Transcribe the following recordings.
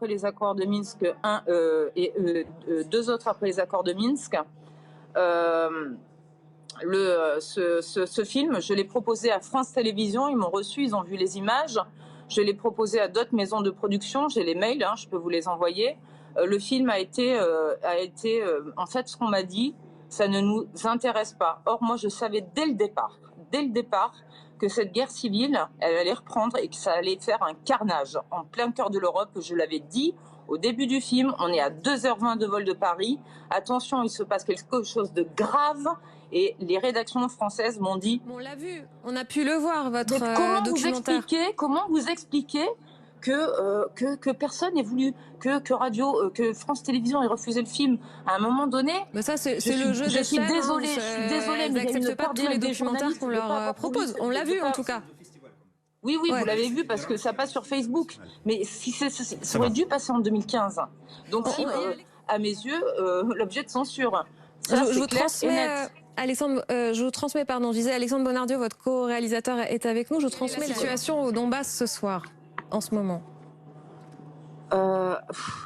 après les accords de Minsk, deux autres après les accords de Minsk. Ce film, je l'ai proposé à France Télévisions, ils m'ont reçu, ils ont vu les images. Je l'ai proposé à d'autres maisons de production, j'ai les mails, je peux vous les envoyer. Le film a été en fait, ce qu'on m'a dit, ça ne nous intéresse pas. Or, moi, je savais dès le départ, que cette guerre civile, elle allait reprendre et que ça allait faire un carnage en plein cœur de l'Europe. Je l'avais dit au début du film, on est à 2h20 de vol de Paris. Attention, il se passe quelque chose de grave. Et les rédactions françaises m'ont dit... On l'a vu, on a pu le voir, votre documentaire. Comment vous expliquez que personne n'ait voulu, que France Télévisions ait refusé le film à un moment donné? Mais ça, c'est le jeu des chaînes. Je suis désolée, mais ils n'acceptent pas tous les documentaires qu'on leur propose. On l'a vu en tout cas. Oui, ouais. Vous l'avez vu parce que ça passe sur Facebook. Mais si ça aurait dû passer en 2015. Donc, à mes yeux, l'objet de censure. Ça, je vous transmets... Alexandre, je vous transmets, je disais Alexandre Bonardieu, votre co-réalisateur est avec nous. Je vous transmets la situation au Donbass ce soir, en ce moment.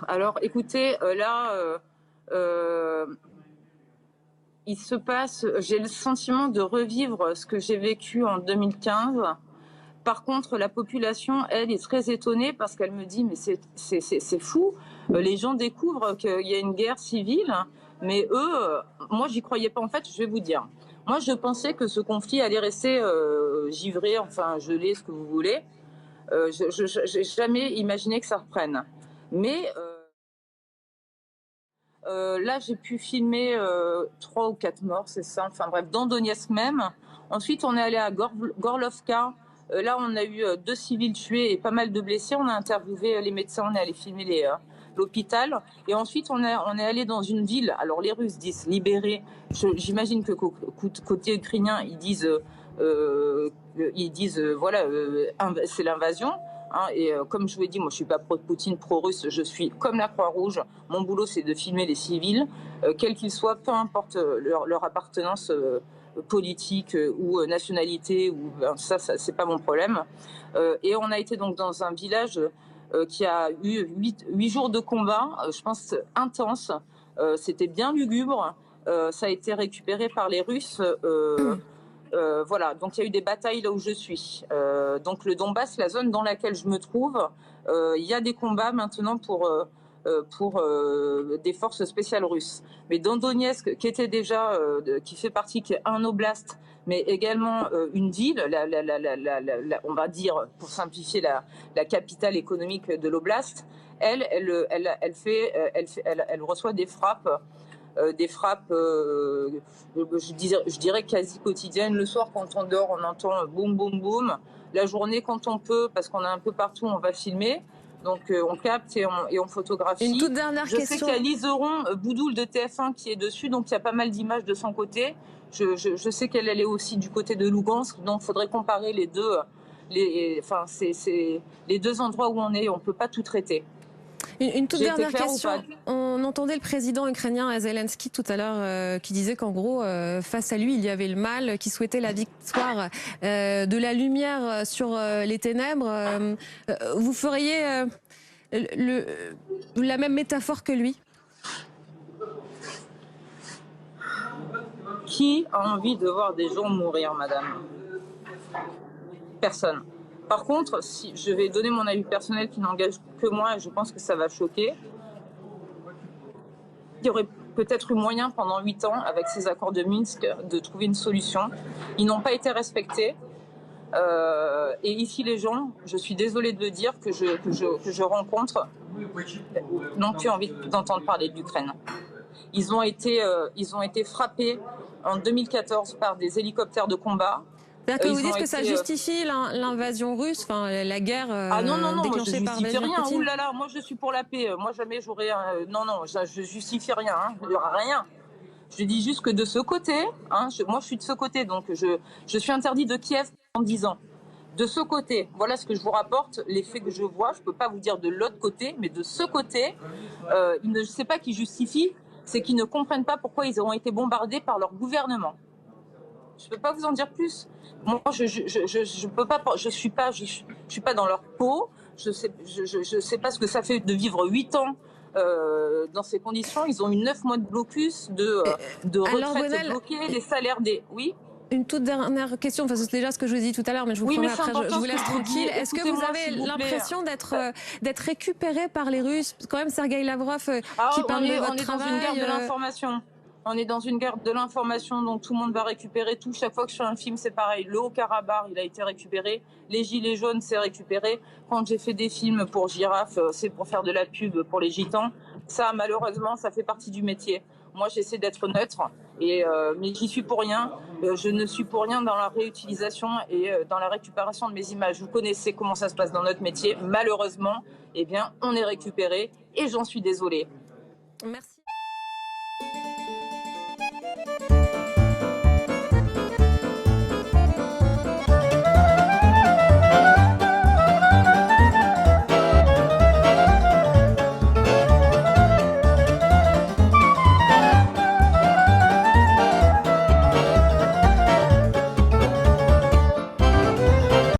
Alors, écoutez, il se passe, j'ai le sentiment de revivre ce que j'ai vécu en 2015. Par contre, la population, elle, est très étonnée parce qu'elle me dit, mais c'est fou, les gens découvrent qu'il y a une guerre civile. Mais eux, moi, j'y croyais pas. En fait, je vais vous dire. Moi, je pensais que ce conflit allait rester givré, enfin gelé, ce que vous voulez. Je n'ai jamais imaginé que ça reprenne. Mais là, j'ai pu filmer 3 ou 4 morts, c'est ça. Enfin bref, dans Donetsk même. Ensuite, on est allé à Gorlovka. Là, on a eu 2 civils tués et pas mal de blessés. On a interviewé les médecins, on est allé filmer l'hôpital. Et ensuite, on est allé dans une ville. Alors, les Russes disent libérée. J'imagine que côté ukrainien, ils disent voilà, c'est l'invasion. Et comme je vous ai dit, moi, je suis pas pro-Poutine, pro-russe. Je suis comme la Croix-Rouge. Mon boulot, c'est de filmer les civils, quels qu'ils soient, peu importe leur appartenance politique ou nationalité. Ça, c'est pas mon problème. Et on a été donc dans un village qui a eu 8 jours de combat, je pense, intense. C'était bien lugubre. Ça a été récupéré par les Russes. Voilà, donc il y a eu des batailles là où je suis. Donc le Donbass, la zone dans laquelle je me trouve, il y a des combats maintenant pour des forces spéciales russes. Mais dans Donetsk, qui était déjà, qui fait partie, qui est un oblast, mais également une ville, on va dire, pour simplifier, la capitale économique de l'oblast, elle reçoit des frappes. Je dirais quasi quotidiennes. Le soir, quand on dort, on entend boum, boum, boum. La journée, quand on peut, parce qu'on est un peu partout, on va filmer. Donc, on capte et on photographie. Une toute dernière question. Je sais qu'il y a Liseron Boudoul de TF1 qui est dessus, donc il y a pas mal d'images de son côté. Je sais qu'elle est aussi du côté de Lugansk, donc il faudrait comparer les deux. C'est les deux endroits où on est, on ne peut pas tout traiter. Une toute dernière question. On entendait le président ukrainien Zelensky tout à l'heure qui disait qu'en gros, face à lui, il y avait le mal, qui souhaitait la victoire de la lumière sur les ténèbres. Vous feriez la même métaphore que lui? Qui a envie de voir des gens mourir, madame? Personne. Par contre, si je vais donner mon avis personnel qui n'engage que moi, et je pense que ça va choquer, il y aurait peut-être eu moyen pendant 8 ans, avec ces accords de Minsk, de trouver une solution. Ils n'ont pas été respectés. Et ici, les gens, je suis désolée de le dire, que je rencontre, n'ont plus envie d'entendre parler de l'Ukraine. Ils ont été frappés en 2014 par des hélicoptères de combat. C'est-à-dire que vous dites que ça justifie l'invasion russe, enfin la guerre déclenchée par Vladimir Poutine. Ouh là là, moi je suis pour la paix. Moi jamais j'aurais non, je justifie rien. Il n'y aura rien. Je dis juste que de ce côté, moi je suis de ce côté, donc je suis interdit de Kiev en 10 ans. De ce côté, voilà ce que je vous rapporte, les faits que je vois. Je ne peux pas vous dire de l'autre côté, mais de ce côté, je ne sais pas qui justifie, c'est qu'ils ne comprennent pas pourquoi ils auront été bombardés par leur gouvernement. Je ne peux pas vous en dire plus. Moi, je peux pas. Je suis pas dans leur peau. Je sais pas ce que ça fait de vivre 8 ans dans ces conditions. Ils ont eu 9 mois de blocus, de retraite bloquée, les salaires des... Oui. Une toute dernière question, enfin, c'est déjà ce que je vous ai dit tout à l'heure, mais je vous promets après, je vous laisse tranquille. Est-ce que vous avez l'impression d'être récupéré par les Russes? Quand même, Sergueï Lavrov qui parle de votre travail. On est dans une guerre de l'information. On est dans une guerre de l'information, donc tout le monde va récupérer tout. Chaque fois que je fais un film, c'est pareil. Le Haut-Karabakh, il a été récupéré. Les Gilets jaunes, c'est récupéré. Quand j'ai fait des films pour Girafe, c'est pour faire de la pub pour les Gitans. Ça, malheureusement, ça fait partie du métier. Moi, j'essaie d'être neutre, mais j'y suis pour rien. Je ne suis pour rien dans la réutilisation et dans la récupération de mes images. Vous connaissez comment ça se passe dans notre métier. Malheureusement, eh bien, on est récupéré et j'en suis désolée. Merci.